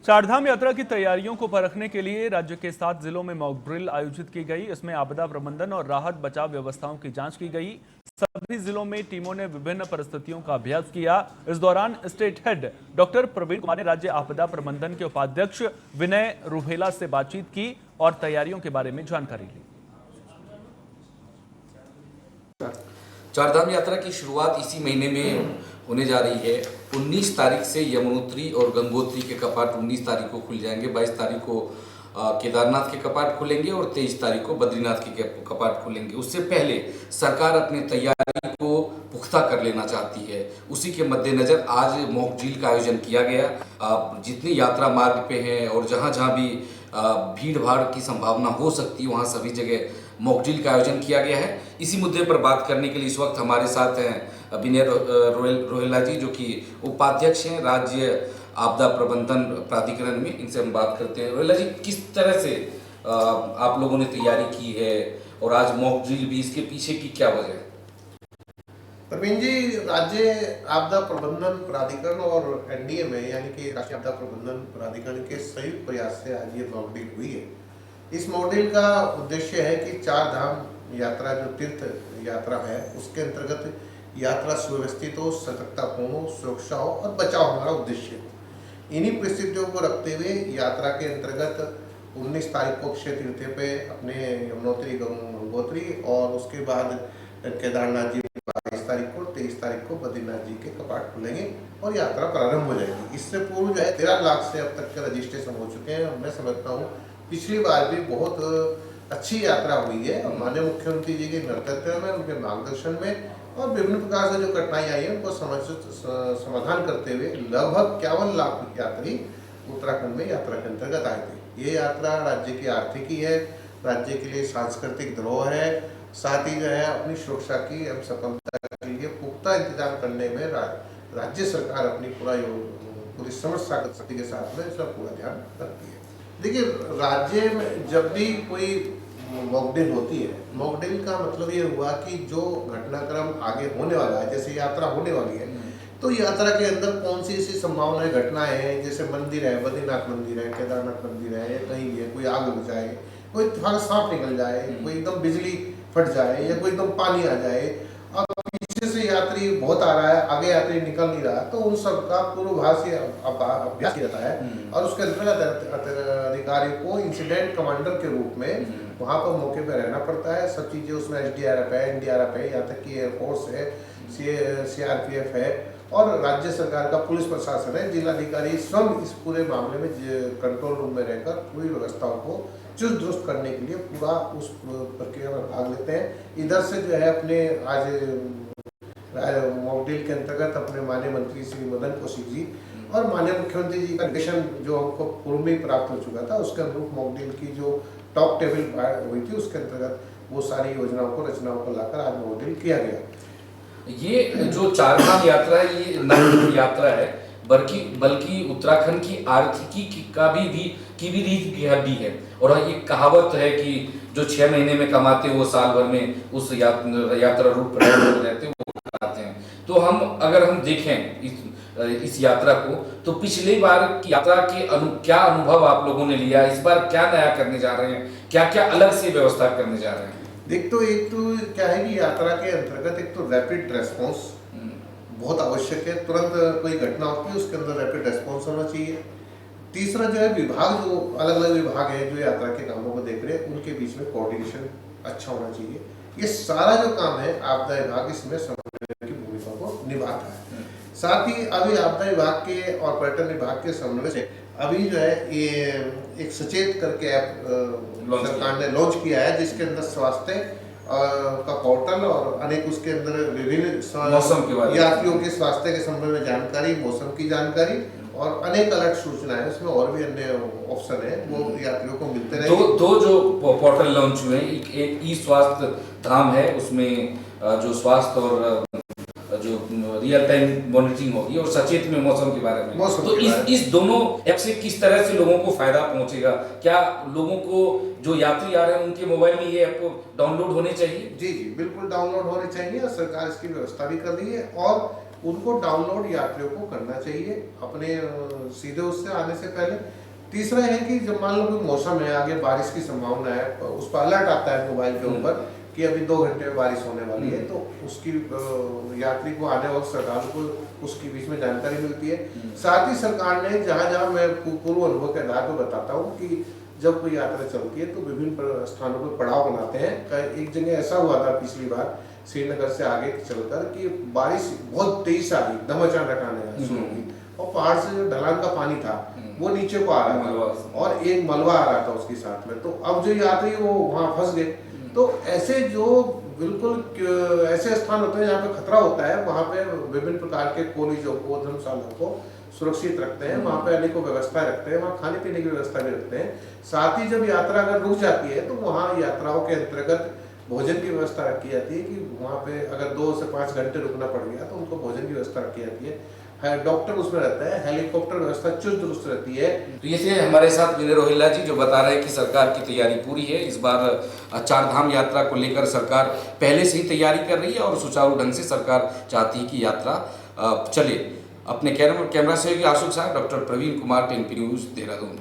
चारधाम यात्रा की तैयारियों को परखने के लिए राज्य के 7 जिलों में मॉक ड्रिल आयोजित की गई। इसमें आपदा प्रबंधन और राहत बचाव व्यवस्थाओं की जांच की गई। सभी जिलों में टीमों ने विभिन्न परिस्थितियों का अभ्यास किया। इस दौरान state head doctor Praveen Kumar ने राज्य आपदा प्रबंधन के उपाध्यक्ष विनय रुहेला से बातचीत की और तैयारियों के बारे में जानकारी ली। चारधाम यात्रा की शुरुआत इसी महीने में होने जा रही है। 19 तारीख से यमुनोत्री और गंगोत्री के कपाट 19 तारीख को खुल जाएंगे। 22 तारीख को केदारनाथ के कपाट खुलेंगे और 23 तारीख को बद्रीनाथ के कपाट खुलेंगे। उससे पहले सरकार अपनी तैयारी को पुख्ता कर लेना चाहती है। उसी के मद्देनजर आज मॉक ड्रिल का आयोजन किया गया। जितनी यात्रा मार्ग पे हैं और जहाँ जहाँ भी भीड़ भाड़ की संभावना हो सकती है वहाँ सभी जगह मॉक ड्रिल का आयोजन किया गया है। इसी मुद्दे पर बात करने के लिए इस वक्त हमारे साथ हैं विनय रुहेला जी, जो कि उपाध्यक्ष हैं राज्य आपदा प्रबंधन प्राधिकरण में। इनसे हम बात करते हैं। रुहेला जी, किस तरह से आप लोगों ने तैयारी की है और आज मॉक ड्रिल भी, इसके पीछे की क्या वजह है? प्रवीण जी, राज्य आपदा प्रबंधन प्राधिकरण और एनडीए में यानी कि राष्ट्रीय आपदा प्रबंधन प्राधिकरण के संयुक्त प्रयास से आज ये मॉक ड्रिल हुई है। इस मॉडल का उद्देश्य है कि चार धाम यात्रा जो तीर्थ यात्रा है उसके अंतर्गत यात्रा सुव्यवस्थित हो, सतर्कतापूर्ण हो, सुरक्षा हो और बचाव हमारा उद्देश्य है। इन्हीं परिस्थितियों को रखते हुए यात्रा के अंतर्गत 19 तारीख को अक्षय तृतीया पे अपने यमुनोत्री गंगोत्री और उसके बाद केदारनाथ जी 22 तारीख को, 23 तारीख को बद्रीनाथ जी के कपाट खुलेंगे और यात्रा प्रारंभ हो जाएगी। इससे पूर्व जो है 13 लाख से अब तक के रजिस्ट्रेशन हो चुके हैं। मैं समझता हूँ पिछली बार भी बहुत अच्छी यात्रा हुई है और माननीय मुख्यमंत्री जी के नेतृत्व में, उनके मार्गदर्शन में और विभिन्न प्रकार से जो कठिनाई आई है उनको समाधान करते हुए लगभग 51 लाख यात्री उत्तराखंड में यात्रा के अंतर्गत आए थे। ये यात्रा राज्य की आर्थिकी है, राज्य के लिए सांस्कृतिक धरोहर है, साथ ही जो है अपनी सुरक्षा की एवं सफलता के लिए पुख्ता इंतजाम करने में राज्य सरकार अपनी पूरी समर्थ शक्ति के साथ में इसका पूरा ध्यान रखती है। देखिए, राज्य में जब भी कोई मॉक ड्रिल होती है, मॉक ड्रिल का मतलब ये हुआ कि जो घटनाक्रम आगे होने वाला है, जैसे यात्रा होने वाली है तो यात्रा के अंदर कौन सी ऐसी संभावनाएं घटनाएं हैं, जैसे मंदिर है, बद्रीनाथ मंदिर है, केदारनाथ मंदिर है, कहीं भी है, कोई आग लग जाए, कोई सांप निकल जाए, कोई एकदम बिजली फट जाए या कोई एकदम पानी आ जाए, अब पीछे से यात्री बहुत आ रहा है, आगे यात्री निकल नहीं रहा, तो उन सब का पूर्वाभासी अभ्यास किया जाता है और उसके अंतर्गत अधिकारी को इंसिडेंट कमांडर के रूप में वहाँ पर मौके पर रहना पड़ता है। सब चीज़ें उसमें एसडीआरएफ है, एनडीआरएफ है, यहाँ तक कि एयरफोर्स है, सीआरपीएफ है और राज्य सरकार का पुलिस प्रशासन है। जिलाधिकारी स्वयं इस पूरे मामले में कंट्रोल रूम में रहकर पूरी व्यवस्थाओं को चुस्त दुरुस्त करने के लिए पूरा उस प्रक्रिया में भाग लेते हैं। इधर से जो है अपने आज मॉक ड्रिल के अंतर्गत अपने माननीय मंत्री श्री मदन कौशिक जी और माननीय मुख्यमंत्री जी का निर्देशन जो हमको पूर्व में प्राप्त हो चुका था, उसके अनुरूप मॉक ड्रिल की जो टॉप टेबल हुई थी उसके अंतर्गत वो सारी योजनाओं को, रचनाओं को लाकर आज मॉक ड्रिल किया गया। ये जो चारधाम यात्रा है ये न यात्रा है बल्कि उत्तराखंड की आर्थिकी की भी रीत भी है। और ये कहावत है कि जो 6 महीने में कमाते वो साल भर में उस यात्रा रूट पर रहते वो कराते हैं। तो अगर हम देखें इस यात्रा को, तो पिछली बार की यात्रा के क्या अनुभव आप लोगों ने लिया, इस बार क्या नया करने जा रहे हैं, क्या क्या अलग से व्यवस्था करने जा रहे हैं? एक तो क्या है कि यात्रा के अंतर्गत एक तो रैपिड रेस्पॉन्स बहुत आवश्यक है। तुरंत कोई घटना होती है उसके अंदर रैपिड रेस्पॉन्स होना चाहिए। तीसरा जो है विभाग, जो अलग अलग विभाग है जो यात्रा के कामों को देख रहे हैं, उनके बीच में कोऑर्डिनेशन अच्छा होना चाहिए। ये सारा जो काम है आपदा विभाग इसमें समन्वय की भूमिका को निभाता है। साथ ही अभी आपदा विभाग के और पर्यटन विभाग के समन्वय से अभी जो है ये एक सचेत करके ऐप सरकार ने लॉन्च किया है, जिसके अंदर स्वास्थ्य का पोर्टल और अनेक उसके अंदर विभिन्न यात्रियों के स्वास्थ्य के संबंध में जानकारी, मौसम की जानकारी और अनेक अलग सूचनाएं, उसमें और भी अन्य ऑप्शन है वो यात्रियों को मिलते रहे। दो जो पोर्टल लॉन्च हुए हैं, एक ई स्वास्थ्य धाम है, उसमें जो स्वास्थ्य और जो रियल टाइम मॉनिटरिंग होगी और सचेत में मौसम के बारे में। तो इस दोनों ऐप से किस तरह से लोगों को फायदा पहुंचेगा? क्या लोगों को जो यात्री आ रहे हैं उनके मोबाइल में ये ऐप डाउनलोड होने चाहिए? जी बिल्कुल डाउनलोड होने चाहिए और सरकार इसकी व्यवस्था भी कर रही है। और उनको डाउनलोड यात्रियों को करना चाहिए अपने सीधे उससे आने से पहले। तीसरा है कि जब मान लो कोई मौसम है, आगे बारिश की संभावना है, उस पर अलर्ट आता है मोबाइल के ऊपर कि अभी 2 घंटे में बारिश होने वाली है, तो उसकी यात्री को आने वक्त सरकार को उसके बीच में जानकारी मिलती है। साथ ही सरकार ने जहाँ मैं पूर्व अनुभव के आधार पर बताता हूँ कि जब कोई यात्रा चलती है तो विभिन्न स्थानों पर पड़ाव बनाते हैं। एक जगह ऐसा हुआ था पिछली बार श्रीनगर से आगे चलकर कि बारिश बहुत तेज आ गई, एकदम अचानक आने शुरू हुई और पहाड़ से जो ढलान का पानी था वो नीचे को आ रहा था और एक मलबा आ रहा था उसके साथ में। तो अब जो यात्री वो वहाँ फंस गए। तो ऐसे जो बिल्कुल ऐसे स्थान होते हैं जहाँ पे खतरा होता है, वहाँ पे विभिन्न प्रकार के कॉलेजों को, धर्मशालाओं को सुरक्षित रखते हैं, वहाँ पे अनेकों व्यवस्था रखते हैं, वहाँ खाने पीने की व्यवस्था भी रखते हैं। साथ ही जब यात्रा अगर रुक जाती है तो वहाँ यात्राओं के अंतर्गत भोजन की व्यवस्था रखी जाती है कि वहाँ पे अगर 2 से 5 घंटे रुकना पड़ गया तो उनको भोजन की व्यवस्था रखी जाती है। डॉक्टर उसमें रहता है, हेलीकॉप्टर व्यवस्था चुस्त दुरुस्त रहती है। तो ये थे हमारे साथ विनय रोहिल्ला जी, जो बता रहे हैं कि सरकार की तैयारी पूरी है। इस बार 4 धाम यात्रा को लेकर सरकार पहले से ही तैयारी कर रही है और सुचारू ढंग से सरकार चाहती है कि यात्रा चले। अपने कैमरा सहयोगी आशुक साहब, doctor Praveen Kumar, ten news, Dehradun.